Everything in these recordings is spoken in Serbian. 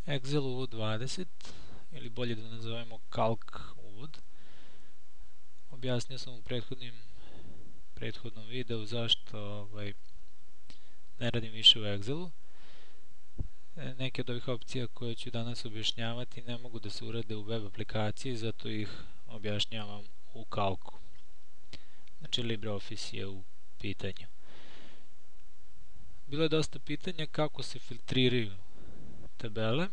Excel uvod 20 ili bolje da nazovemo Calc uvod. Objasnio sam u prethodnom videu zašto ne radim više u Excelu. Neke od ovih opcija koje ću danas objašnjavati ne mogu da se urade u web aplikaciji, zato ih objašnjavam u Calcu. Znači LibreOffice je u pitanju. Bilo je dosta pitanja kako se filtriraju tabele,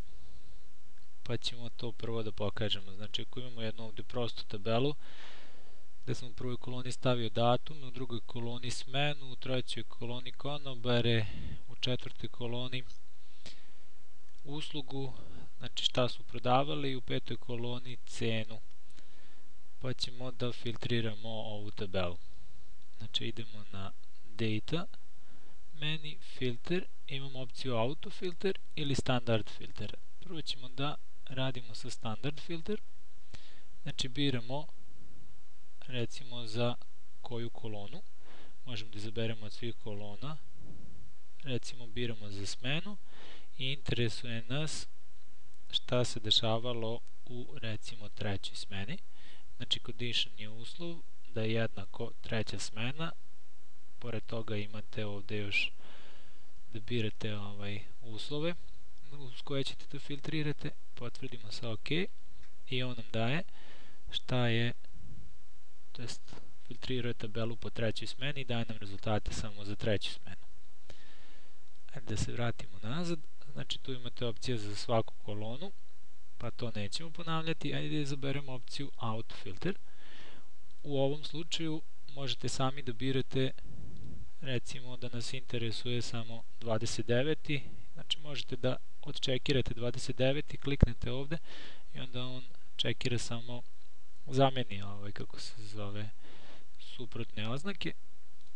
pa ćemo to prvo da pokažemo. Znači ako imamo jednu ovdje prostu tabelu, gde sam u prvoj koloni stavio datum, u drugoj koloni smenu, u trećoj koloni konobare, u četvrtoj koloni uslugu, znači šta su prodavali, i u petoj koloni cenu. Pa ćemo da filtriramo ovu tabelu. Znači idemo na Data, Menu, Filter, imamo opciju Auto Filter ili Standard Filter. Prvo ćemo da radimo sa Standard Filter. Znači biramo recimo za koju kolonu. Možemo da izaberemo od svih kolona. Recimo biramo za smenu i interesuje nas šta se dešavalo u recimo trećoj smeni. Znači condition je uslov da je jednako treća smena. Pored toga imate ovdje još da birate uslove uz koje ćete da filtrirate. Potvrdimo sa OK i on nam daje šta je, to jest filtriruje tabelu po trećoj smeni i daje nam rezultate samo za treću smenu. Ajde da se vratimo nazad. Znači tu imate opcije za svaku kolonu, pa to nećemo ponavljati. Ajde da izaberemo opciju Auto Filter. U ovom slučaju možete sami da birate, recimo da nas interesuje samo 29. Znači možete da odčekirate 29. kliknete ovde i onda on čekira samo, zameni kako se zove, suprotne oznake.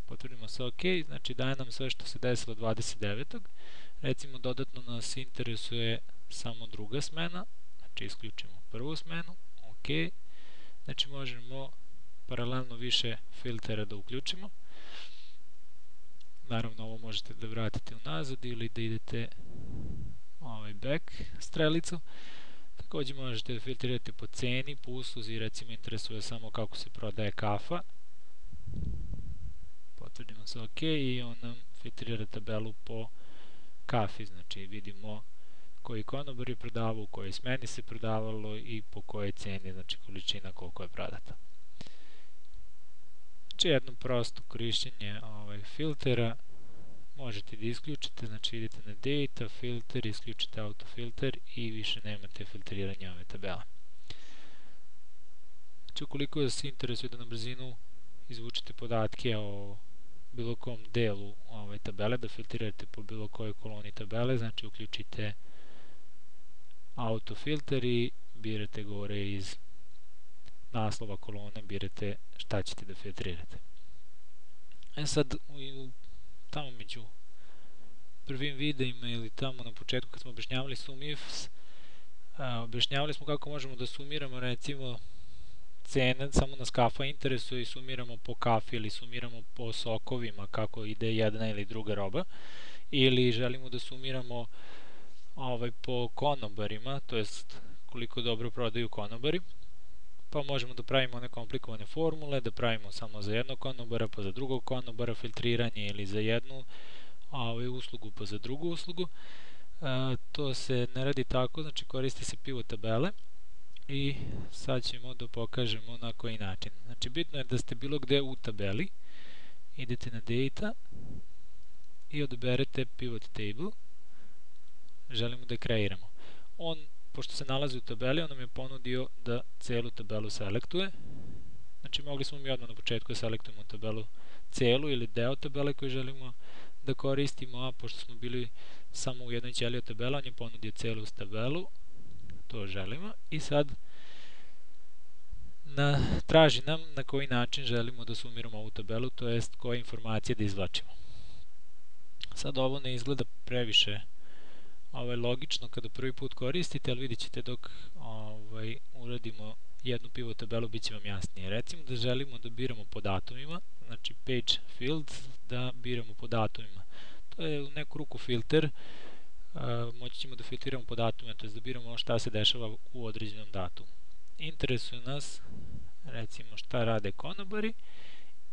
Potvrdimo se OK, znači daje nam sve što se desilo 29. Recimo dodatno nas interesuje samo druga smena, znači isključimo prvu smenu, OK. Znači možemo paralelno više filtera da uključimo. Naravno ovo možete da vratite unazad ili da idete back strelicu. Također možete da filtrirate po ceni, po usluzi, recimo interesuje samo kako se prodaje kafa. Potvrdimo se OK i on nam filtrira tabelu po kafi, znači vidimo koji konobar je prodavao, u kojoj smeni se prodavalo i po kojoj ceni, znači količina koliko je prodata. Znači jedno prosto korišćenje filtera. Možete da isključite, znači idete na Data, Filter, isključite Auto Filter i više nemate filtriranja ove tabele. Znači ukoliko vas interesuje da na brzinu izvučete podatke o bilo kom delu ove tabele, da filtrirate po bilo kojoj koloni tabele, znači uključite Auto Filter i birate gore iz naslova kolone, birate šta ćete da filtrirate. Sad tamo među prvim videima ili tamo na početku kad smo objašnjavali SumIfs, objašnjavali smo kako možemo da sumiramo recimo cene, samo nas kafa interesuje i sumiramo po kafi ili sumiramo po sokovima kako ide jedna ili druga roba, ili želimo da sumiramo po konobarima, to jest koliko dobro prodaju konobari, pa možemo da pravimo one komplikovane formule, da pravimo samo za jednog konobara, pa za drugog konobara filtriranje, ili za jednu uslugu, pa za drugu uslugu. To se ne radi tako, znači koristi se pivot tabele i sad ćemo da pokažemo na koji način. Znači bitno je da ste bilo gde u tabeli, idete na Data i odaberete pivot table, želimo da kreiramo. Pošto se nalazi u tabeli, on nam je ponudio da celu tabelu selektuje. Znači mogli smo mi odmah na početku da selektujemo tabelu celu ili deo tabele koju želimo da koristimo, a pošto smo bili samo u jednoj ćeliji od tabela, on je ponudio celu tabelu, to želimo, i sad traži nam na koji način želimo da sumiramo ovu tabelu, to jest koje informacije da izvlačimo. Sad ovo ne izgleda previše logično kada prvi put koristite, ali vidjet ćete dok uradimo jednu pivot tabelu, bit će vam jasnije. Recimo da želimo da biramo po datumima, znači page field, da biramo po datumima. To je u neku ruku filter moći ćemo da filtriramo po datume, to je da biramo šta se dešava u određenom datumu. Interesuje nas, recimo, šta rade konobari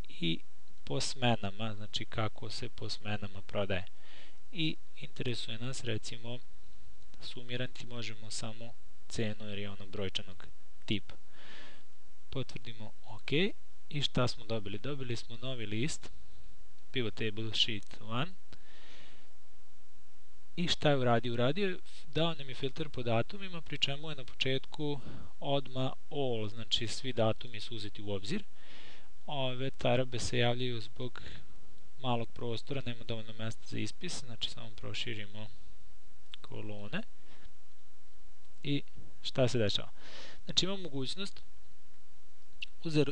i po smenama, znači kako se po smenama prodaje. I interesuje nas, recimo, sumirati možemo samo cenu jer je ono brojčanog tipa. Potvrdimo OK i šta smo dobili? Dobili smo novi list, pivot table sheet 1. I šta je uradio? Uradio je, dao nam je filter po datumima, pri čemu je na početku odmah all, znači svi datumi su uzeti u obzir. Ove tarabe se javljaju zbog malog prostora, nema dovoljno mesta za ispis, znači samo proširimo kolone. I šta se dešava? Znači imamo mogućnost,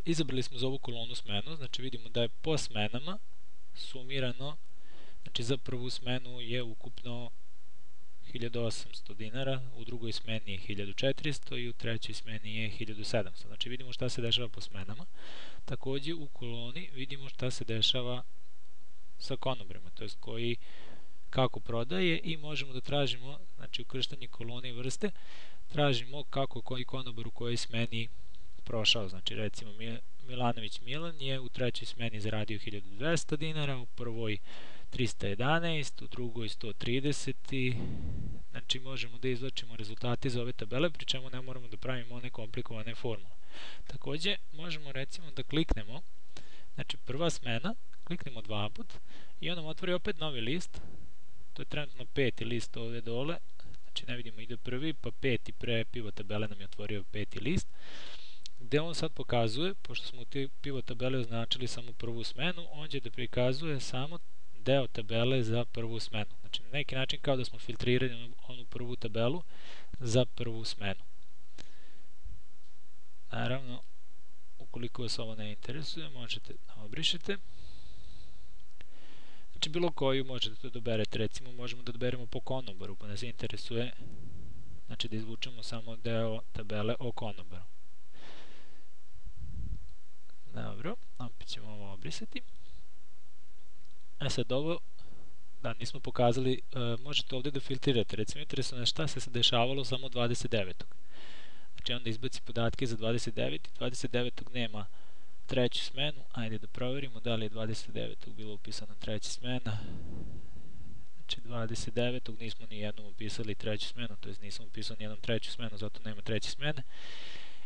izabrali smo za ovu kolonu smenu, znači vidimo da je po smenama sumirano, znači za prvu smenu je ukupno 1800 dinara, u drugoj smeni je 1400 i u trećoj smeni je 1700. Znači vidimo šta se dešava po smenama. Takođe u koloni vidimo šta se dešava sa konobarima, to jest koji kako prodaje i možemo da tražimo, znači u krštanju kolone i vrste, tražimo kako koji konobar u kojoj smeni prošao. Znači recimo Milanović Milan je u trećoj smeni zaradio 1200 dinara, u prvoj 311, u drugoj 130, znači možemo da izvlačimo rezultate iz ove tabele, pri čemu ne moramo da pravimo one komplikovane formule. Takođe, možemo recimo da kliknemo, znači prva smena, kliknemo dva put i on nam otvori opet novi list, to je trenutno peti list ovde dole, znači ne vidimo, ide prvi, pa peti pre pivot tabele nam je otvorio peti list, gde on sad pokazuje, pošto smo u pivot tabele označili samo prvu smenu, on će da prikazuje samo deo tabele za prvu smenu. Znači na neki način kao da smo filtrirali onu prvu tabelu za prvu smenu. Naravno, ukoliko vas ovo ne interesuje, možete da obrišete. Znači bilo koju možete da doberete, recimo možemo da doberemo po konobaru, pa nas interesuje, znači da izvučemo samo deo tabele o konobaru. Dobro, opet ćemo ovo obrisati. Sad ovo, da nismo pokazali, možete ovde da filtrirate, recimo interesuje nas šta se dešavalo samo 29. Znači onda izbaci podatke za 29. 29. nema treću smenu, ajde da proverimo da li je 29. bilo upisano treća smena. Znači 29. nismo ni jednom upisali treću smenu, to je nisam upisao ni jednom treću smenu, zato nema treće smene.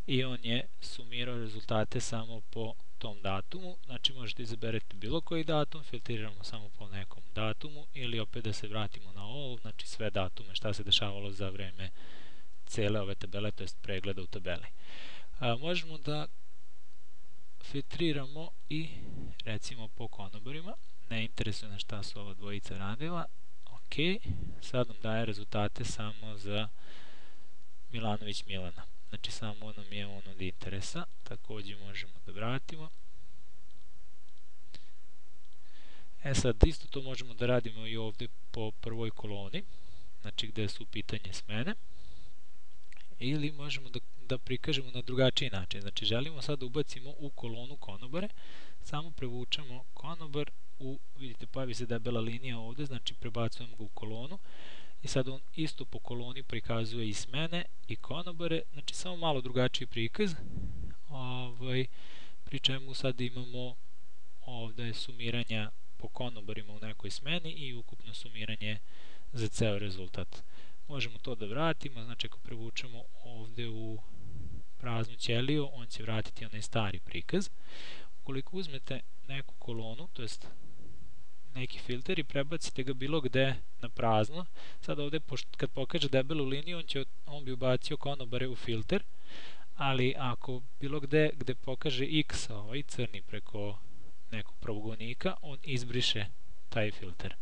I on je sumirao rezultate samo po tom datumu, znači možete izabereti bilo koji datum, filtriramo samo po nekom datumu ili opet da se vratimo na all, znači sve datume šta se dešavalo za vreme cele ove tabele, to jest pregleda u tabeli. Možemo da filtriramo i recimo po konobarima, ne interesuje nas šta su ova dvojica radila, ok, sad nam daje rezultate samo za Milanović Milana. Znači samo nam je on od interesa, takođe možemo da vratimo. Sad isto to možemo da radimo i ovde po prvoj koloni, znači gde su u pitanje smene. Ili možemo da prikažemo na drugačiji način, znači želimo sad da ubacimo u kolonu konobare, samo prevučemo konobar, vidite pojavi se debela linija ovde, znači prebacujemo ga u kolonu. I sad on isto po koloni prikazuje i smene i konobare, znači samo malo drugačiji prikaz, pri čemu sad imamo ovde sumiranja po konobarima u nekoj smeni i ukupno sumiranje za ceo rezultat. Možemo to da vratimo, znači ako prevučemo ovde u praznu ćeliju, on će vratiti onaj stari prikaz. Ukoliko uzmete neku kolonu, to jest neki filter i prebacite ga bilo gde na prazno. Sad ovde kad pokaže debelu liniju, on bi ubacio konobare u filter, ali ako bilo gde pokaže x, ovaj crni preko nekog pravougolnika, on izbriše taj filter.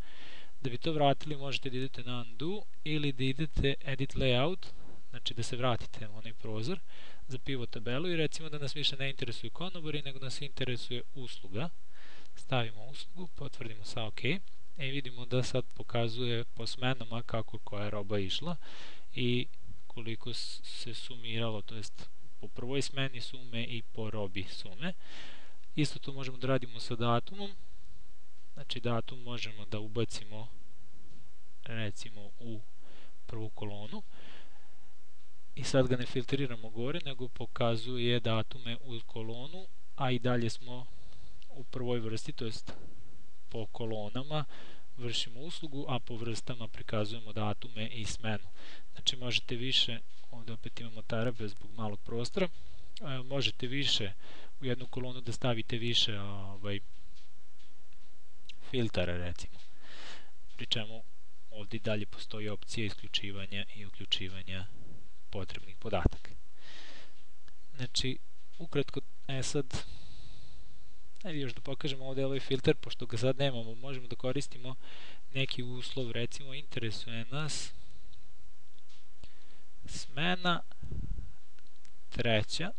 Da bi to vratili možete da idete na undo ili da idete edit layout, znači da se vratite u onaj prozor za pivot tabelu i recimo da nas više ne interesuju konobari, nego nas interesuje usluga. Stavimo uslugu, potvrdimo sa OK i vidimo da sad pokazuje po smenama kako koja je roba išla i koliko se sumiralo, to jest po prvoj smeni sume i po robi sume. Isto to možemo da radimo sa datumom, znači datum možemo da ubacimo recimo u prvu kolonu i sad ga ne filtriramo gore, nego pokazuje datume u kolonu, a i dalje smo u prvoj vrsti, to jest po kolonama vršimo uslugu, a po vrstama prikazujemo datume i smenu. Znači možete više, ovdje opet imamo tarabe zbog malog prostora, možete više u jednu kolonu da stavite više filtera recimo, pri čemu ovdje dalje postoji opcija isključivanja i uključivanja potrebnih podataka. Znači, ukratko, sad ajde još da pokažemo ovdje ovaj filter, pošto ga sad nemamo, možemo da koristimo neki uslov, recimo interesuje nas smena treća,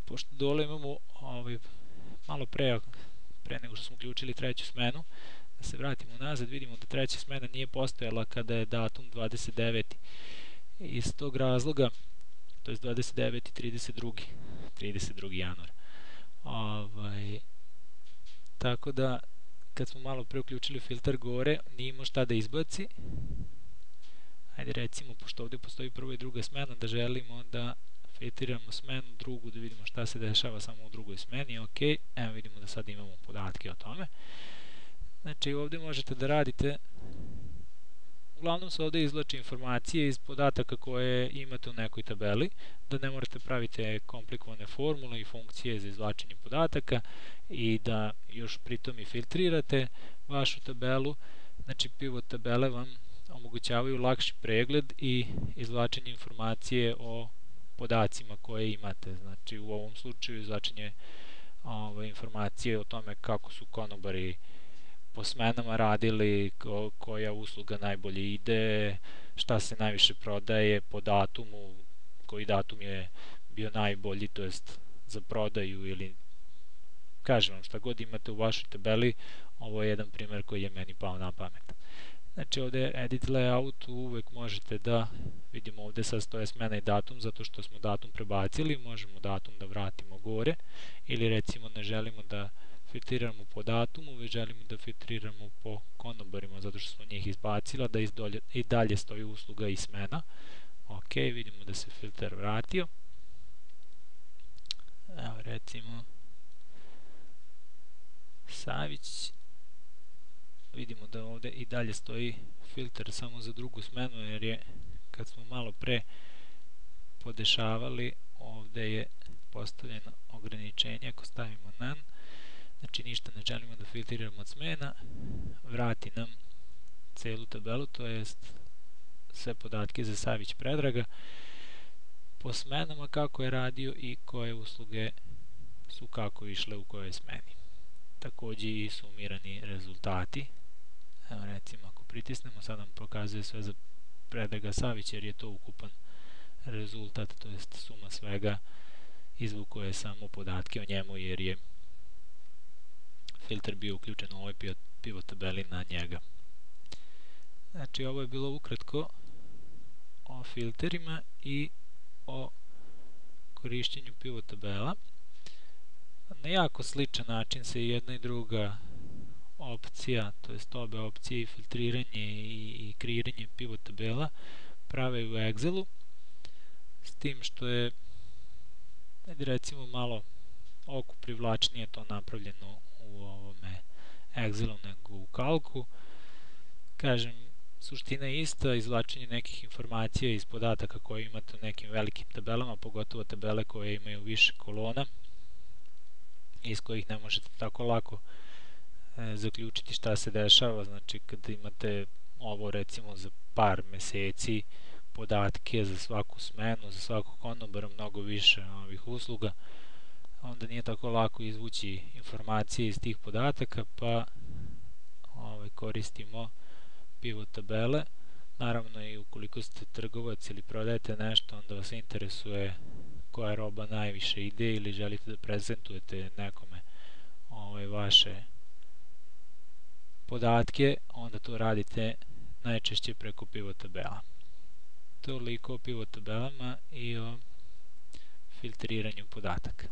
pošto dole imamo malo pre nego što smo uključili treću smenu, da se vratimo nazad, vidimo da treća smena nije postojala kada je datum 29. Iz tog razloga, to je 29. 32. januar. Tako da, kad smo malo pre uključili filter gore, nije imao šta da izbaci. Ajde recimo, pošto ovdje postoji prva i druga smena, da želimo da filtriramo smenu drugu, da vidimo šta se dešava samo u drugoj smeni. Ok, evo vidimo da sad imamo podatke o tome. Znači ovdje možete da radite, uglavnom se ovdje izvlači informacije iz podataka koje imate u nekoj tabeli, da ne morate praviti komplikovane formule i funkcije za izvlačenje podataka i da još pritom i filtrirate vašu tabelu. Znači pivot tabele vam omogućavaju lakši pregled i izvlačenje informacije o podacima koje imate. Znači u ovom slučaju izvlačenje informacije o tome kako su konobari po smenama radili, koja usluga najbolje ide, šta se najviše prodaje po datumu, koji datum je bio najbolji, to jest za prodaju, ili kažem vam šta god imate u vašoj tabeli. Ovo je jedan primjer koji je meni pao na pamet. Znači ovdje edit layout, uvek možete da vidimo ovdje sad stoje smena i datum, zato što smo datum prebacili, možemo datum da vratimo gore, ili recimo ne želimo da filtriramo po datumu, već želimo da filtriramo po konobarima, zato što smo njih izbacila, da i dalje stoji usluga i smena. Ok, vidimo da se filter vratio. Evo recimo Savić, vidimo da ovdje i dalje stoji filter samo za drugu smenu, jer je, kad smo malo pre podešavali, ovdje je postavljeno ograničenje. Ako stavimo none, znači ništa ne želimo da filtriramo od smena, vrati nam celu tabelu, to jest sve podatke za Savić Predraga po smenama, kako je radio i koje usluge su kako išle u kojoj smeni. Također i sumirani rezultati. Evo recimo ako pritisnemo, sad nam pokazuje sve za Predraga Savić, jer je to ukupan rezultat, to jest suma svega, izvukao je samo podatke o njemu, jer je filter bio uključen u ovoj pivot tabeli na njega. Znači ovo je bilo ukratko o filterima i o korišćenju pivot tabela. Na jako sličan način se jedna i druga opcija, to jest obe opcije, i filtriranje i kreiranje pivot tabela, prave u Excelu, s tim što je recimo malo oku privlačnije to napravljeno u ovome Excelu nego u kalku. Kažem, suština je ista, izvlačenje nekih informacija iz podataka koje imate u nekim velikim tabelama, pogotovo tabele koje imaju više kolona, iz kojih ne možete tako lako zaključiti šta se dešava. Znači kada imate ovo recimo za par meseci podatke za svaku smenu, za svakog konobara, mnogo više ovih usluga, onda nije tako lako izvući informacije iz tih podataka, pa koristimo pivot tabele. Naravno i ukoliko ste trgovac ili prodajete nešto, onda vas interesuje koja roba najviše ide ili želite da prezentujete nekome vaše podatke, onda to radite najčešće preko pivot tabela. Toliko o pivot tabelama i o filtriranju podataka.